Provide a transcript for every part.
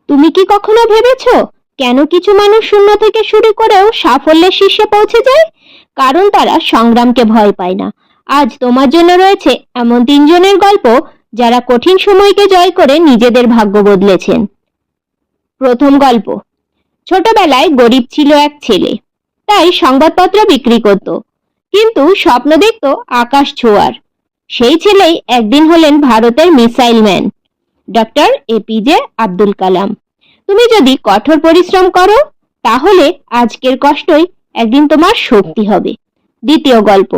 তুমি কি কখনো ভেবেছো কেন কিছু মানুষ শূন্য থেকে শুরু করেও সাফল্যের শীর্ষে পৌঁছে যায়? কারণ তারা সংগ্রামকে ভয় পায় না। আজ তোমার জন্য রয়েছে এমন তিনজনের গল্প যারা কঠিন সময়কে জয় করে নিজেদের ভাগ্য বদলেছেন। প্রথম গল্প। ছোটবেলায় গরিব ছিল এক ছেলে, তাই সংবাদপত্র বিক্রি করত, কিন্তু স্বপ্ন দেখত আকাশ ছোঁয়ার। সেই ছেলেই একদিন হলেন ভারতের missile man, doctor APJ Abdul Kalam. তুমি যদি কঠোর পরিশ্রম করো, তাহলে আজকের কষ্টই একদিন তোমার শক্তি হবে। দ্বিতীয় গল্প।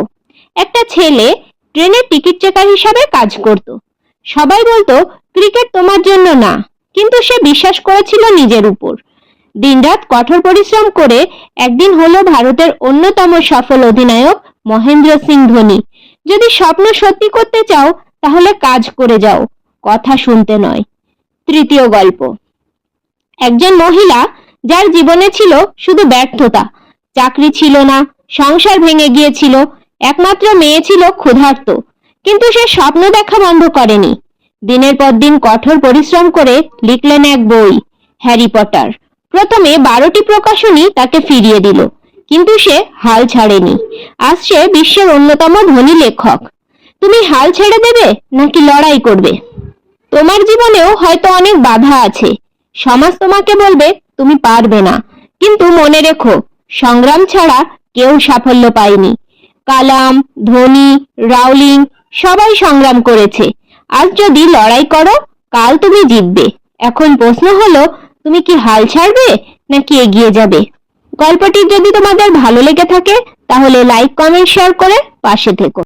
একটা ছেলে ট্রেনের টিকিট চেকার হিসাবে কাজ করত। সবাই বলতো ক্রিকেট তোমার জন্য না, কিন্তু সে বিশ্বাস করেছিল নিজের উপর। দিনরাত কঠোর পরিশ্রম করে একদিন হলো ভারতের অন্যতম সফল অধিনায়ক মহেন্দ্র সিং ধোনি। যদি স্বপ্ন সত্যি করতে চাও, তাহলে কাজ করে যাও, কথা শুনতে নয়। তৃতীয় গল্প। একজন মহিলা যার জীবনে ছিল শুধু ব্যর্থতা, চাকরি ছিল না, সংসার ভেঙে গিয়েছিল, একমাত্র মেয়ে ছিল ক্ষুধার্ত, কিন্তু সে স্বপ্ন দেখা বন্ধ করেনি। দিনের পর দিন কঠোর পরিশ্রম করে লিখলেন এক বই, হ্যারি পটার। প্রথমে 12টি প্রকাশনী তাকে ফিরিয়ে দিল, কিন্তু সে হাল ছাড়েনি। আজ সে বিশ্বের অন্যতম ধনী লেখক। তুমি হাল ছেড়ে দেবে নাকি লড়াই করবে? তোমার জীবনেও হয়তো অনেক বাধা আছে। সমাজ তোমাকে বলবে তুমি পারবে না, কিন্তু মনে রেখো, সংগ্রাম ছাড়া কেউ সাফল্য পায়নি। কালাম, ধোনি, রাউলিং সবাই সংগ্রাম করেছে। আজ যদি লড়াই করো, কাল তুমি জিতবে। এখন প্রশ্ন হলো, তুমি কি হাল ছাড়বে নাকি এগিয়ে যাবে? গল্পটি যদি তোমাদের ভালো লেগে থাকে, তাহলে লাইক, কমেন্ট, শেয়ার করে পাশে থেকো।